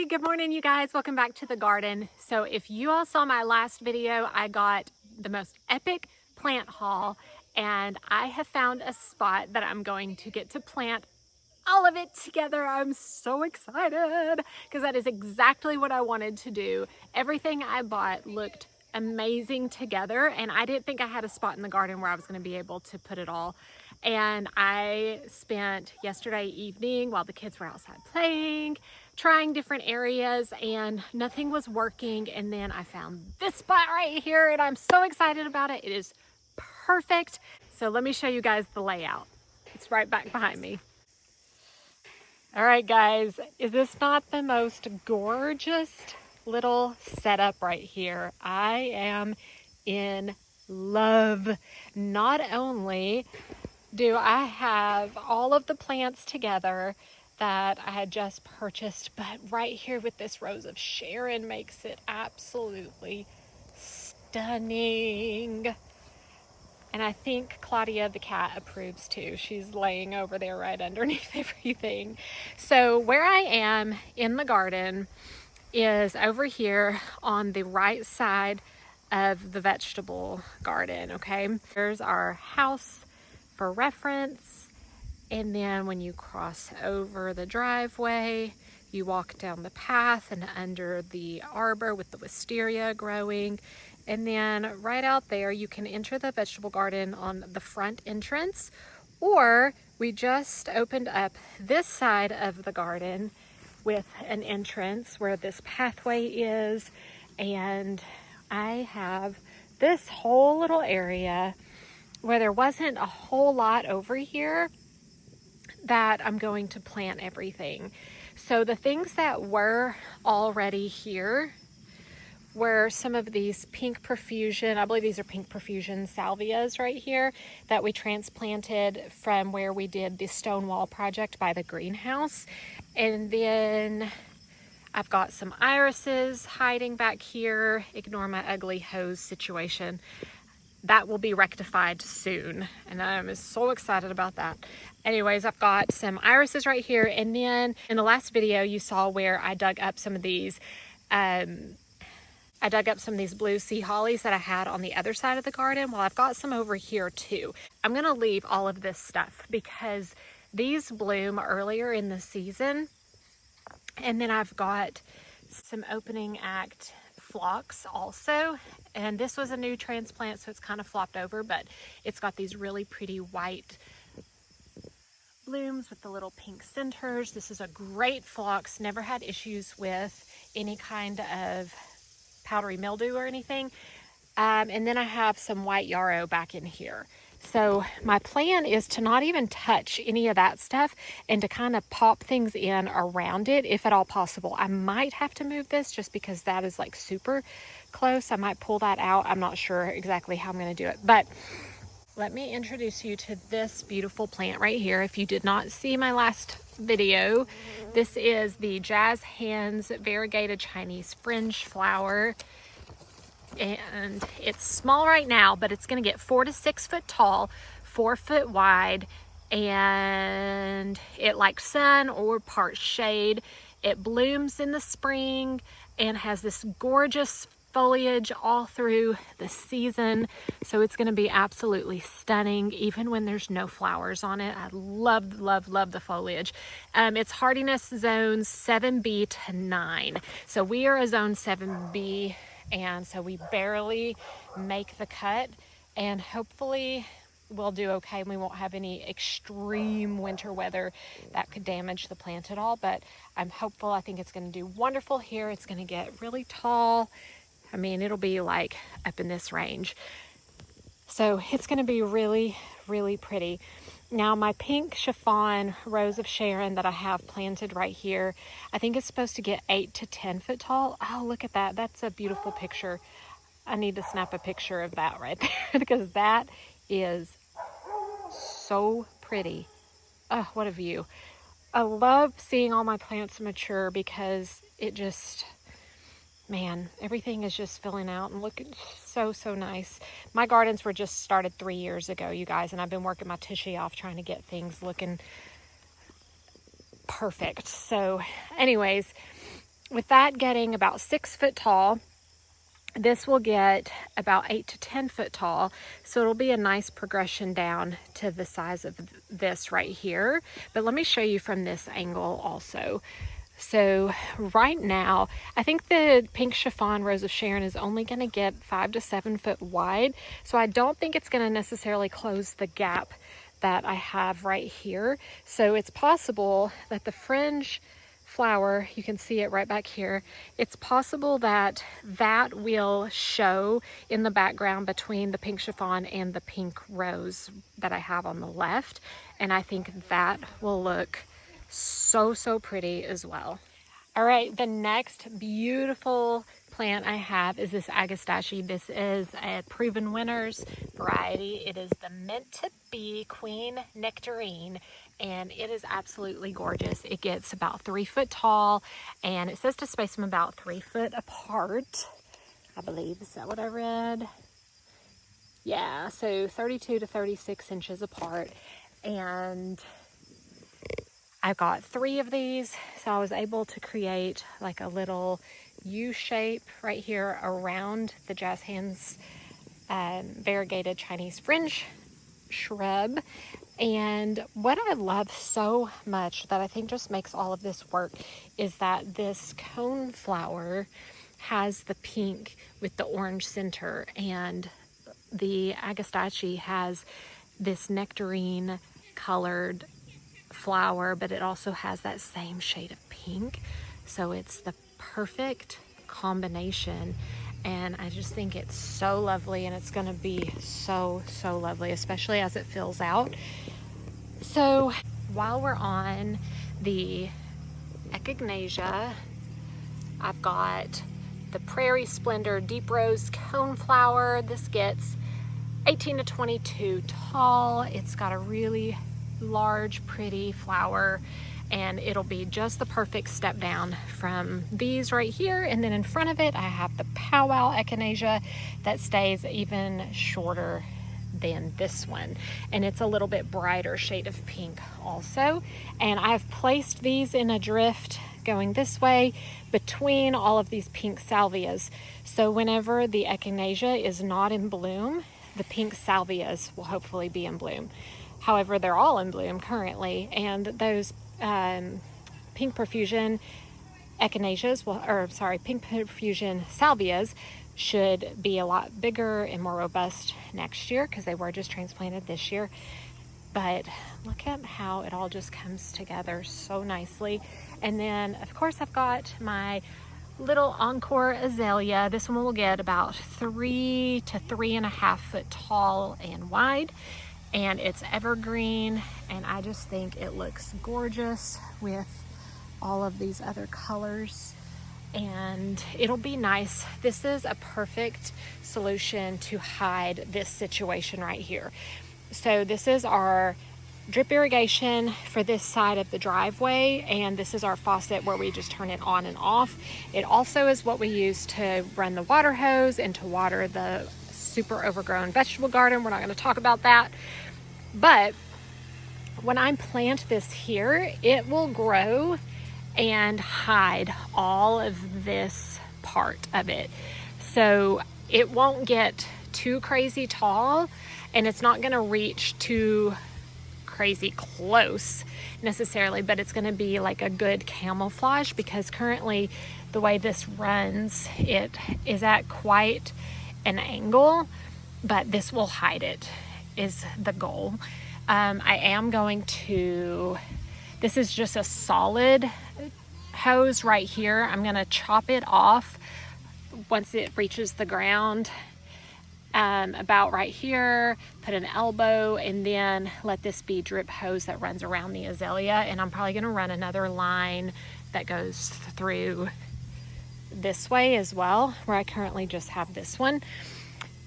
Hey, good morning you guys. Welcome back to the garden. So if you all saw my last video, I got the most epic plant haul and I have found a spot that I'm going to get to plant all of it together. I'm so excited because that is exactly what I wanted to do. Everything I bought looked amazing together and I didn't think I had a spot in the garden where I was going to be able to put it all. And I spent yesterday evening while the kids were outside playing, trying different areas, and nothing was working. And then I found this spot right here and I'm so excited about it. It is perfect. So let me show you guys the layout. It's right back behind me. All right, guys, is this not the most gorgeous little setup right here? I am in love. Not only do I have all of the plants together that I had just purchased, but right here with this Rose of Sharon makes it absolutely stunning. And I think Claudia the cat approves too. She's laying over there right underneath everything. So where I am in the garden is over here on the right side of the vegetable garden, okay? There's our house for reference. And then when you cross over the driveway, you walk down the path and under the arbor with the wisteria growing. And then right out there, you can enter the vegetable garden on the front entrance, or we just opened up this side of the garden with an entrance where this pathway is. And I have this whole little area where there wasn't a whole lot over here that I'm going to plant everything. So the things that were already here were some of these pink profusion, I believe these are pink profusion salvias right here that we transplanted from where we did the stone wall project by the greenhouse. And then I've got some irises hiding back here. Ignore my ugly hose situation. That will be rectified soon, and I'm so excited about that. Anyways, I've got some irises right here, and then in the last video you saw where I dug up some of these blue sea hollies that I had on the other side of the garden. Well, I've got some over here too. I'm gonna leave all of this stuff because these bloom earlier in the season. And then I've got some opening act phlox also. And this was a new transplant, so it's kind of flopped over, but it's got these really pretty white blooms with the little pink centers. This is a great phlox, never had issues with any kind of powdery mildew or anything. And then I have some white yarrow back in here. So my plan is to not even touch any of that stuff and to kind of pop things in around it if at all possible. I might have to move this just because that is like super close. I might pull that out. I'm not sure exactly how I'm going to do it, but let me introduce you to this beautiful plant right here. If you did not see my last video, this is the Jazz Hands Variegated Chinese Fringe flower. And it's small right now, but it's going to get 4 to 6 foot tall, 4 foot wide, and it likes sun or part shade. It blooms in the spring and has this gorgeous foliage all through the season, so it's going to be absolutely stunning even when there's no flowers on it. I love the foliage. It's hardiness zones 7B to 9, so we are a zone 7B, and so we barely make the cut, and hopefully we'll do okay. We won't have any extreme winter weather that could damage the plant at all, but I'm hopeful. I think it's going to do wonderful here. It's going to get really tall. I mean, it'll be like up in this range. So it's going to be really, really pretty. Now my pink chiffon Rose of Sharon that I have planted right here, I think it's supposed to get 8 to 10 foot tall. Oh, look at that. That's a beautiful picture. I need to snap a picture of that right there because that is so pretty. Oh, what a view. I love seeing all my plants mature because it just, man, everything is just filling out and looking so nice. My gardens were just started 3 years ago, you guys, and I've been working my tushy off trying to get things looking perfect. So anyways, with that getting about 6 foot tall, this will get about 8 to 10 foot tall. So it'll be a nice progression down to the size of this right here. But let me show you from this angle also. So right now, I think the pink chiffon Rose of Sharon is only going to get 5 to 7 foot wide. So I don't think it's going to necessarily close the gap that I have right here. So it's possible that the fringe flower, you can see it right back here, it's possible that that will show in the background between the pink chiffon and the pink rose that I have on the left, and I think that will look so pretty as well. All right, the next beautiful plant I have is this Agastache. This is a Proven Winners variety. It is the meant to be Queen Nectarine, and it is absolutely gorgeous. It gets about 3 foot tall, and it says to space them about 3 foot apart, I believe. Is that what I read? Yeah, so 32 to 36 inches apart. And I've got 3 of these, so I was able to create like a little U shape right here around the Jazz Hands Variegated Chinese Fringe shrub. And what I love so much that I think just makes all of this work is that this coneflower has the pink with the orange center, and the Agastache has this nectarine colored flower, but it also has that same shade of pink. So it's the perfect combination, and I just think it's so lovely, and it's going to be so lovely, especially as it fills out. So while we're on the Echinacea, I've got the Prairie Splendor Deep Rose coneflower. This gets 18 to 22 tall. It's got a really large, pretty flower, and it'll be just the perfect step down from these right here. And then in front of it, I have the PowWow Echinacea that stays even shorter than this one, and it's a little bit brighter shade of pink also. And I've placed these in a drift going this way between all of these pink salvias. So whenever the Echinacea is not in bloom, the pink salvias will hopefully be in bloom. However, they're all in bloom currently, and those pink profusion echinaceas, pink profusion salvias should be a lot bigger and more robust next year because they were just transplanted this year. But look at how it all just comes together so nicely. And then, of course, I've got my little encore azalea. This one will get about 3 to 3.5 foot tall and wide, and it's evergreen, and I just think it looks gorgeous with all of these other colors, and it'll be nice. This is a perfect solution to hide this situation right here. So this is our drip irrigation for this side of the driveway, and this is our faucet where we just turn it on and off. It also is what we use to run the water hose and to water the super overgrown vegetable garden. We're not going to talk about that, but when I plant this here, it will grow and hide all of this part of it. So it won't get too crazy tall, and it's not going to reach too crazy close necessarily, but it's going to be like a good camouflage, because currently the way this runs, it is at quite an angle, but this will hide it is the goal. I am going to, this is just a solid hose right here. I'm going to chop it off once it reaches the ground, about right here, put an elbow, and then let this be drip hose that runs around the azalea. And I'm probably going to run another line that goes through this way as well, where I currently just have this one.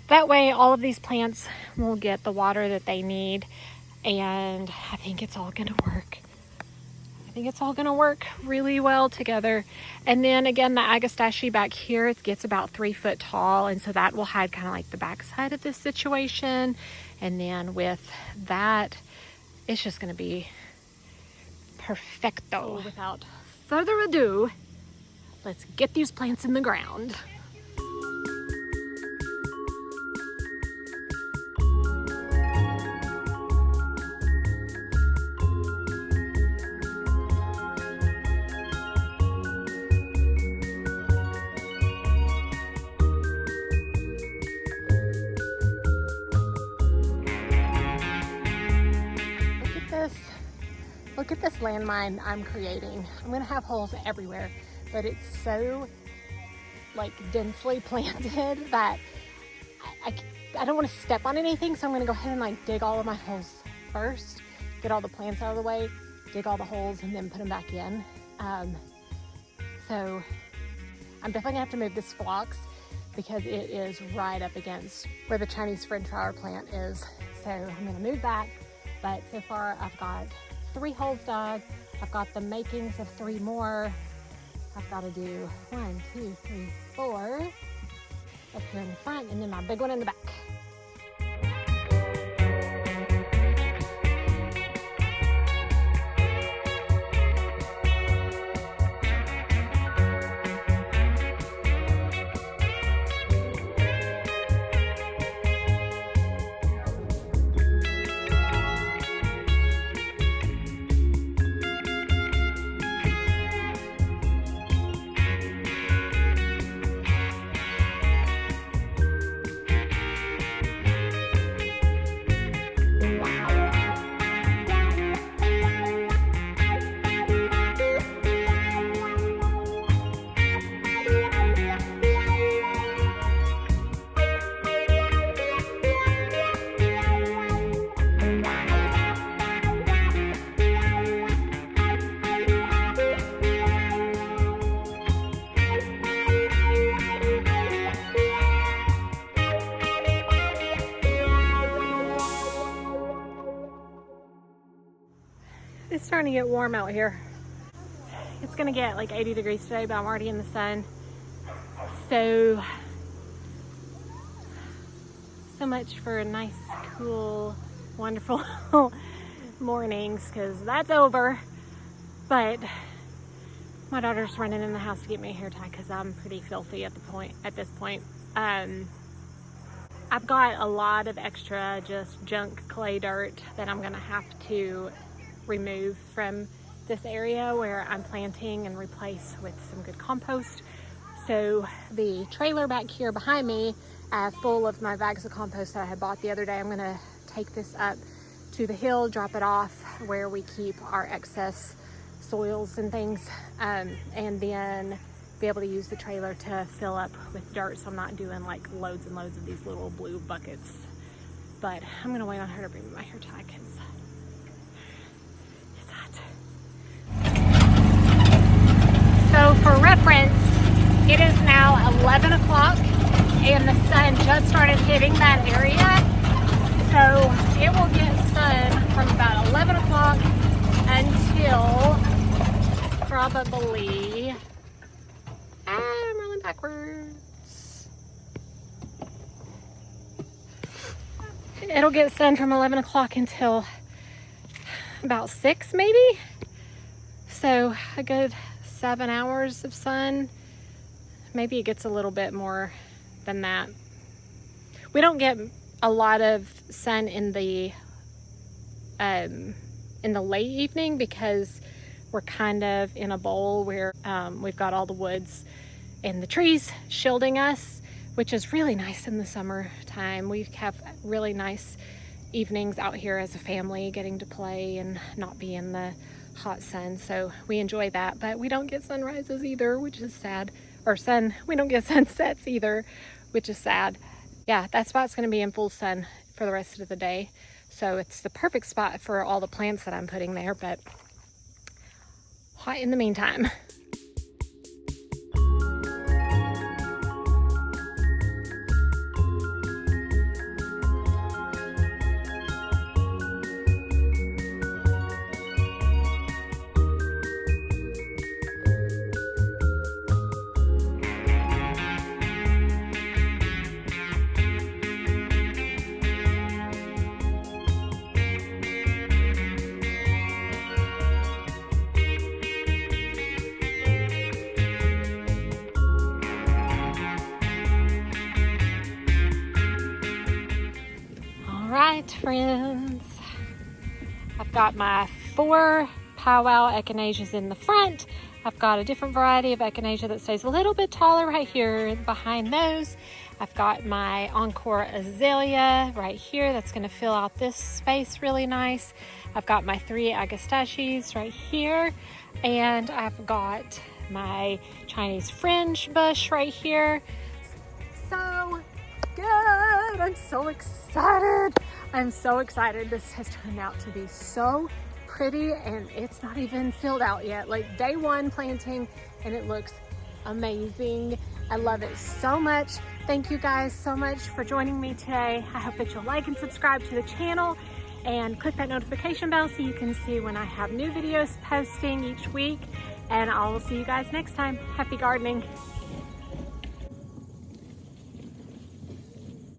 That way all of these plants will get the water that they need, and I think it's all going to work. I think it's all going to work really well together. And then again, the Agastache back here, it gets about 3 foot tall, and so that will hide kind of like the back side of this situation. And then with that, it's just going to be perfecto. So without further ado, let's get these plants in the ground. Look at this landmine I'm creating. I'm gonna have holes everywhere, but it's so like densely planted that I don't want to step on anything, so I'm gonna go ahead and like dig all of my holes first, get all the plants out of the way, dig all the holes, and then put them back in. So I'm definitely gonna have to move this phlox because it is right up against where the Chinese Fringe flower plant is. So I'm gonna move that, but so far I've got 3 holes dug. I've got the makings of 3 more. I've got to do 1, 2, 3, 4 up here in the front, and then my big one in the back. It's starting to get warm out here. It's gonna get like 80 degrees today, but I'm already in the sun. So much for a nice, cool, wonderful mornings, because that's over. But my daughter's running in the house to get me a hair tie because I'm pretty filthy at this point. I've got a lot of extra just junk clay dirt that I'm gonna have to remove from this area where I'm planting and replace with some good compost. So the trailer back here behind me, full of my bags of compost that I had bought the other day, I'm gonna take this up to the hill, drop it off where we keep our excess soils and things, and then be able to use the trailer to fill up with dirt, so I'm not doing like loads and loads of these little blue buckets. But I'm gonna wait on her to bring me my hair tie because it's hot. So for reference, it is now 11 o'clock and the sun just started hitting that area. So it will get sun from about 11 o'clock until probably, I'm rolling backwards. It'll get sun from 11 o'clock until about 6 maybe. So a good 7 hours of sun. Maybe it gets a little bit more than that. We don't get a lot of sun in the late evening because we're kind of in a bowl where we've got all the woods and the trees shielding us, which is really nice in the summertime. We have really nice evenings out here as a family, getting to play and not be in the hot sun. So we enjoy that, but we don't get sunrises either, which is sad. Or we don't get sunsets either, which is sad. Yeah, that spot's gonna be in full sun for the rest of the day. So it's the perfect spot for all the plants that I'm putting there, but hot in the meantime. friends. I've got my 4 PowWow Echinaceas in the front. I've got a different variety of Echinacea that stays a little bit taller right here behind those. I've got my Encore Azalea right here that's going to fill out this space really nice. I've got my 3 Agastaches right here, and I've got my Chinese Fringe bush right here. So good! I'm so excited! I'm so excited. This has turned out to be so pretty, and it's not even filled out yet. Like day 1 planting, and it looks amazing. I love it so much. Thank you guys so much for joining me today. I hope that you'll like and subscribe to the channel and click that notification bell so you can see when I have new videos posting each week. And I will see you guys next time. Happy gardening.